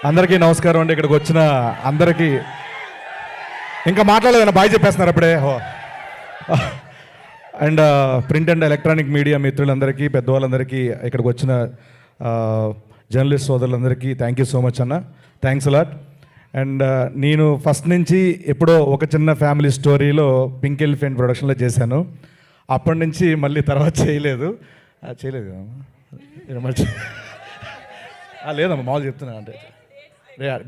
అందరికీ నమస్కారం అండి. ఇక్కడికి వచ్చిన అందరికీ ఇంకా మాట్లాడలేదన్న బాయ్ చెప్పేస్తున్నారు అప్పుడే. And print and electronic media మిత్రులందరికీ, పెద్దవాళ్ళందరికీ, ఇక్కడికి వచ్చిన జర్నలిస్ట్ సోదరులందరికీ థ్యాంక్ యూ సో మచ్ అన్న. Thanks a lot. అండ్ నేను ఫస్ట్ నుంచి ఎప్పుడో ఒక చిన్న ఫ్యామిలీ స్టోరీలో పింక్ ఎలిఫెంట్ ప్రొడక్షన్లో చేశాను. అప్పటి నుంచి మళ్ళీ తర్వాత చేయలేదు లేదమ్మా, మామూలు చెప్తున్నా. అంటే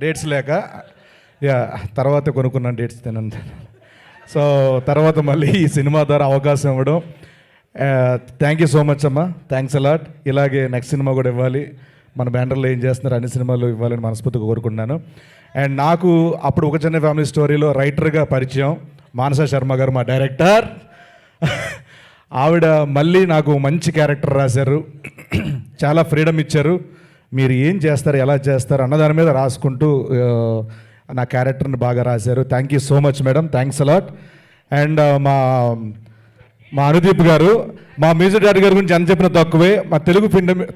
డేట్స్ లేక తర్వాత కొనుక్కున్నాను డేట్స్ తినంత. సో తర్వాత మళ్ళీ ఈ సినిమా ద్వారా అవకాశం ఇవ్వడం థ్యాంక్ యూ సో మచ్ అమ్మా. Thanks a lot. ఇలాగే నెక్స్ట్ సినిమా కూడా ఇవ్వాలి, మన బ్యానర్లో ఏం చేస్తున్నారు అన్ని సినిమాలు ఇవ్వాలని మనస్ఫూర్తిగా కోరుకుంటున్నాను. అండ్ నాకు అప్పుడు ఒక చిన్న ఫ్యామిలీ స్టోరీలో రైటర్గా పరిచయం మానస శర్మ గారు, మా డైరెక్టర్. ఆవిడ మళ్ళీ నాకు మంచి క్యారెక్టర్ రాశారు, చాలా ఫ్రీడమ్ ఇచ్చారు. మీరు ఏం చేస్తారు, ఎలా చేస్తారు అన్న దాని మీద రాసుకుంటూ నా క్యారెక్టర్ని బాగా రాశారు. Thank you so much madam, thanks a lot. And మా అనుదీప్ గారు, మా మ్యూజిక్ డైరెక్టర్ గారి గురించి అని చెప్పిన తక్కువే. మా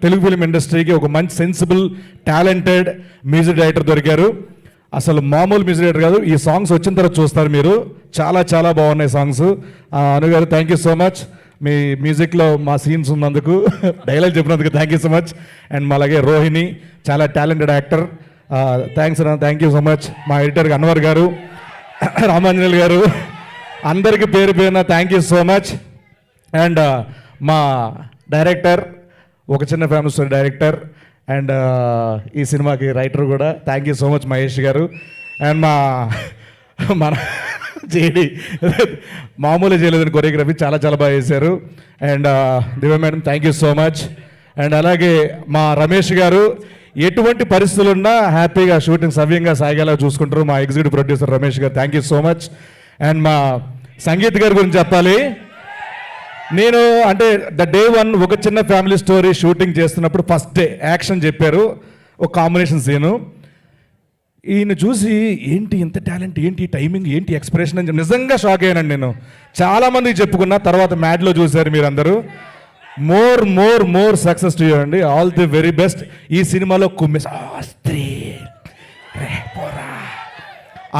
తెలుగు ఫిలిం ఇండస్ట్రీకి ఒక మంచి సెన్సిబుల్ టాలెంటెడ్ మ్యూజిక్ డైరెక్టర్ దొరికారు. అసలు మామూలు మ్యూజిక్ డైరెక్టర్ కాదు. ఈ సాంగ్స్ వచ్చిన తర్వాత చూస్తారు మీరు, చాలా చాలా బాగున్నాయి సాంగ్స్. అను గారు థ్యాంక్ యూ సో మచ్. మీ మ్యూజిక్లో మా సీన్స్ ఉన్నందుకు, డైలాగ్ చెప్పినందుకు thank you so much. And అలాగే రోహిణి, చాలా టాలెంటెడ్ యాక్టర్. థ్యాంక్స్ అన్న, థ్యాంక్ యూ సో మచ్. మా ఎడిటర్ అన్వర్ గారు, రామాంజనేయులు గారు, అందరికీ పేరు పేరున thank you so much. And మా డైరెక్టర్, ఒక చిన్న ఫ్యామిలీ స్టోరీ డైరెక్టర్ అండ్ ఈ సినిమాకి రైటర్ కూడా thank you so much Mahesh గారు. అండ్ మన జేడి మామూలు చేయలేదని కొరియోగ్రఫీ చాలా చాలా బాగా చేశారు. And Divya madam thank you so much. And అలాగే మా రమేష్ గారు, ఎటువంటి పరిస్థితులున్నా హ్యాపీగా షూటింగ్ సవ్యంగా సాగేలా చూసుకుంటారు. మా ఎగ్జిక్యూటివ్ ప్రొడ్యూసర్ రమేష్ గారు thank you so much. And మా సంగీత్ గారి గురించి చెప్పాలి. నేను అంటే డే 1 ఒక చిన్న ఫ్యామిలీ స్టోరీ షూటింగ్ చేస్తున్నప్పుడు ఫస్ట్ డే యాక్షన్ చెప్పారు, ఒక కాంబినేషన్ సీను. ఈయన చూసి ఏంటి ఇంత టాలెంట్, ఏంటి టైమింగ్, ఏంటి ఎక్స్ప్రెషన్ అని నిజంగా షాక్ అయ్యానండి. నేను చాలామందికి చెప్పుకున్నా, తర్వాత మ్యాడ్లో చూశారు మీరందరూ. More more more success to you అండి, ఆల్ ది వెరీ బెస్ట్. ఈ సినిమాలో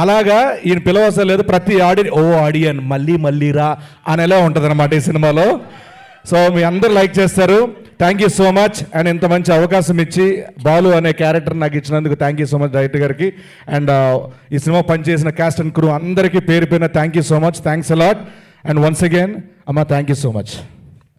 అలాగా ఈయన పిలవసరం లేదు, ప్రతి ఆడియన్ మళ్ళీ మళ్ళీ రా అనేలా ఉంటుంది అనమాట ఈ సినిమాలో. సో మీ అందరు లైక్ చేస్తారు. Thank you so much. And ఇంత మంచి అవకాశం ఇచ్చి బాలు అనే క్యారెక్టర్ నాకు ఇచ్చినందుకు thank you so much director గారికి. అండ్ ఈ సినిమా పనిచేసిన క్యాస్ట్ అండ్ క్రూ అందరికీ పేరు పేరున thank you so much. Thanks a lot. And once again అమ్మ థ్యాంక్ యూ సో మచ్.